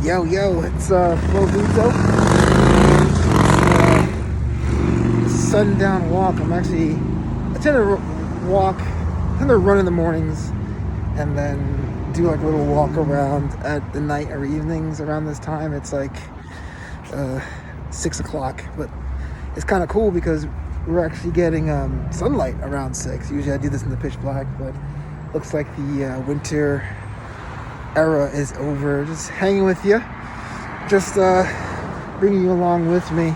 Yo, it's Flo Vito. Sundown walk. I tend to run in the mornings and then do like a little walk around at the night or evenings around this time. It's like 6 o'clock, but it's kind of cool because we're actually getting sunlight around 6. Usually I do this in the pitch black, but looks like the winter era is over. Just hanging with you, just bringing you along with me.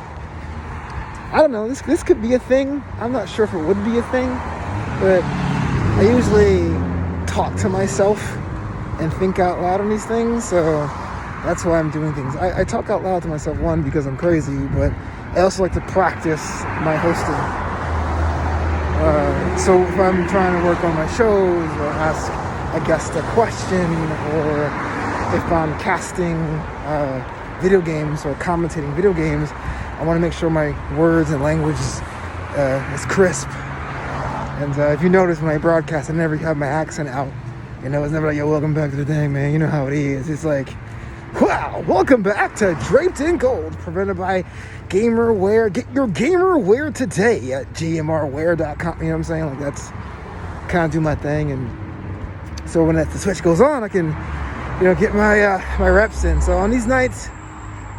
I don't know, this could be a thing. I'm not sure if it would be a thing, but I usually talk to myself and think out loud on these things, so that's why I'm doing things. I talk out loud to myself, one, because I'm crazy, but I also like to practice my hosting. So if I'm trying to work on my shows or ask a guest a question, or if I'm casting video games or commentating video games, I want to make sure my words and language is crisp. And if you notice when I broadcast, I never have my accent out. It's never like, yo, welcome back to the thing, man. You know how it is. It's like, wow, welcome back to Draped in Gold, presented by Gamerware. Get your gamerware today at gmrware.com. You know what I'm saying? Like, that's kind of do my thing. And so when the switch goes on, I can, get my reps in. So on these nights,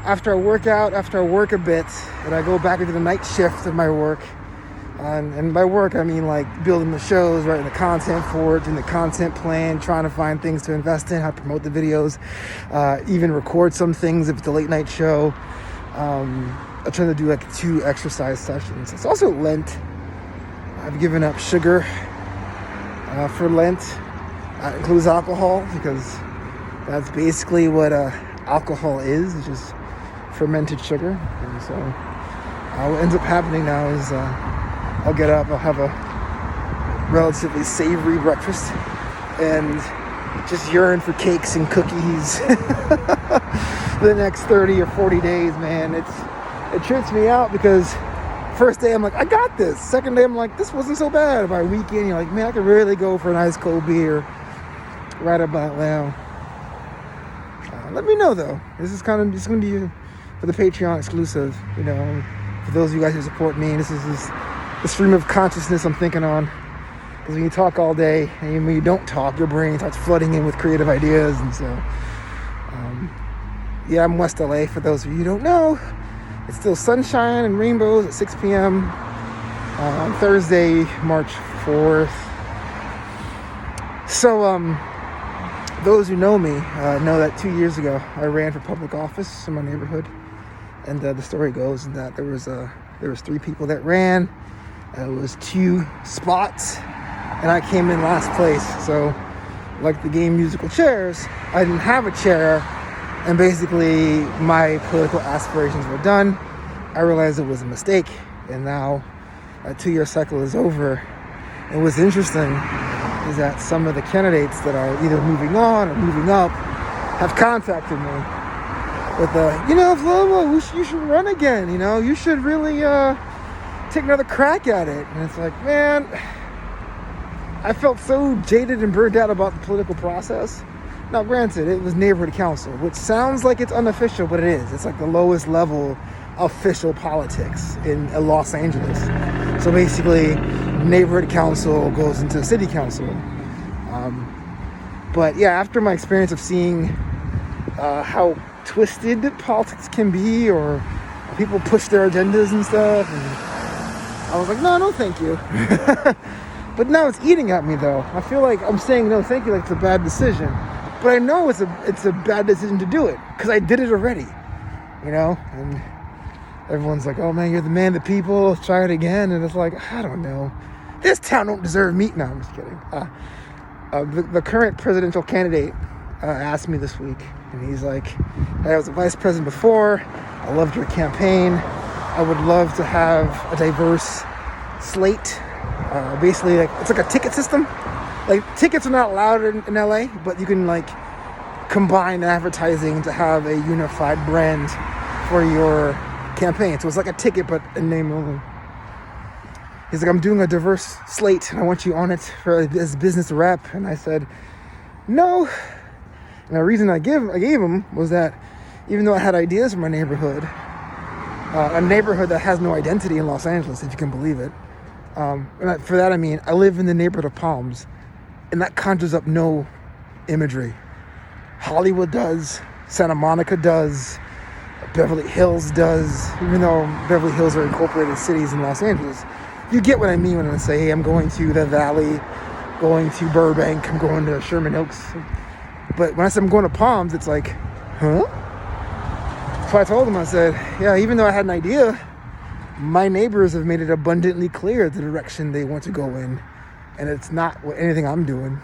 after I work a bit, and I go back into the night shift of my work, and by work I mean like building the shows, writing the content for it, doing the content plan, trying to find things to invest in, how to promote the videos, even record some things if it's a late night show. I'm trying to do like 2 exercise sessions. It's also Lent. I've given up sugar for Lent. That includes alcohol, because that's basically what alcohol is. It's just fermented sugar. And so what ends up happening now is I'll get up, I'll have a relatively savory breakfast and just yearn for cakes and cookies the next 30 or 40 days, man. It trips me out because first day I'm like, I got this. Second day I'm like, this wasn't so bad. By weekend you're like, man, I could really go for an ice cold beer right about now. Let me know though. This is going to be for the Patreon exclusive. For those of you guys who support me, this is the stream of consciousness I'm thinking on. Because when you talk all day and when you don't talk, your brain starts flooding in with creative ideas. And so, I'm West LA. For those of you who don't know, it's still sunshine and rainbows at 6 p.m. On Thursday, March 4th. So, those who know me know that 2 years ago I ran for public office in my neighborhood, and the story goes that there was 3 people that ran. It was 2 spots, and I came in last place. So, like the game musical chairs, I didn't have a chair, and basically my political aspirations were done. I realized it was a mistake, and now that 2-year cycle is over. And what's interesting is that some of the candidates that are either moving on or moving up have contacted me with Flo, you should run again. You should really take another crack at it. And it's like, man, I felt so jaded and burned out about the political process. Now, granted, it was neighborhood council, which sounds like it's unofficial, but it is. It's like the lowest level official politics in Los Angeles. So basically, neighborhood council goes into city council. But yeah, after my experience of seeing how twisted politics can be, or people push their agendas and stuff, and I was like, no thank you. But now it's eating at me though. I feel like I'm saying no thank you like it's a bad decision, but I know it's a bad decision to do it because I did it already, and everyone's like, oh man, you're the man of the people, let's try it again. And it's like, I don't know, this town don't deserve me. No, I'm just kidding. The current presidential candidate asked me this week, and he's like, hey, I was a vice president before, I loved your campaign, I would love to have a diverse slate. Basically, it's like a ticket system. Like, tickets are not allowed in LA, but you can combine advertising to have a unified brand for your campaign. So it's like a ticket, but a name only. He's like, I'm doing a diverse slate, and I want you on it as business rep. And I said, no. And the reason I gave him was that even though I had ideas for my neighborhood, a neighborhood that has no identity in Los Angeles, if you can believe it. And for that, I mean, I live in the neighborhood of Palms, and that conjures up no imagery. Hollywood does, Santa Monica does, Beverly Hills does, even though Beverly Hills are incorporated cities in Los Angeles. You get what I mean when I say, hey, I'm going to the Valley, going to Burbank, I'm going to Sherman Oaks. But when I said I'm going to Palms, it's like, huh? So I told him, I said, yeah, even though I had an idea, my neighbors have made it abundantly clear the direction they want to go in. And it's not anything I'm doing.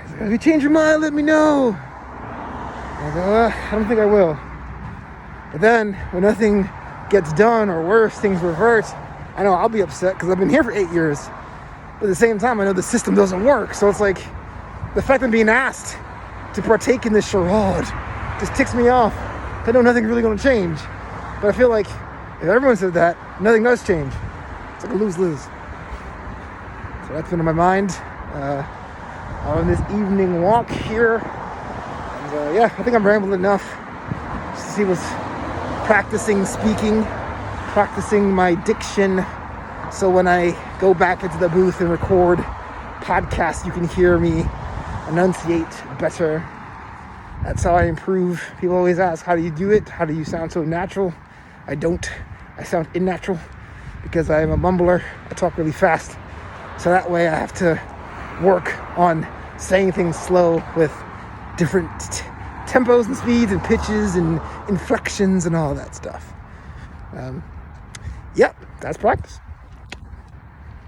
He's like, if you change your mind, let me know. I go, I don't think I will. But then, when nothing gets done, or worse, things revert, I know I'll be upset because I've been here for 8 years. But at the same time, I know the system doesn't work. So it's like, the fact that I'm being asked to partake in this charade just ticks me off. I know nothing's really going to change. But I feel like if everyone said that, nothing does change. It's like a lose-lose. So that's been on my mind on this evening walk here. And yeah, I think I'm rambling enough. Just to see what's practicing speaking, practicing my diction. So when I go back into the booth and record podcasts, you can hear me enunciate better. That's how I improve. People always ask, how do you do it? How do you sound so natural? I don't. I sound unnatural because I am a mumbler. I talk really fast. So that way I have to work on saying things slow with different tempos and speeds and pitches and inflections and all that stuff. Yep, that's practice.